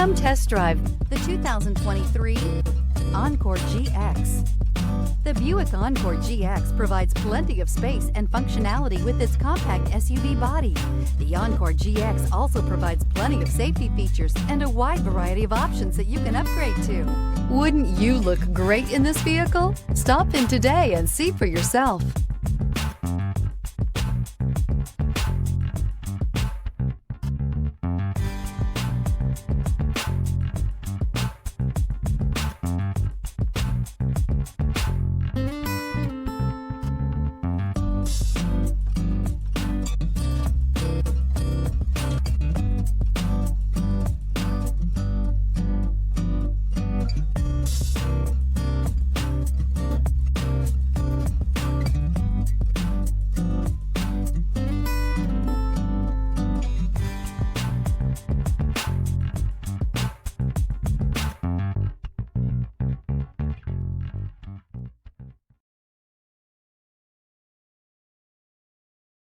Come test drive the 2023 Encore GX. The Buick Encore GX provides plenty of space and functionality with its compact SUV body. The Encore GX also provides plenty of safety features and a wide variety of options that you can upgrade to. Wouldn't you look great in this vehicle? Stop in today and see for yourself.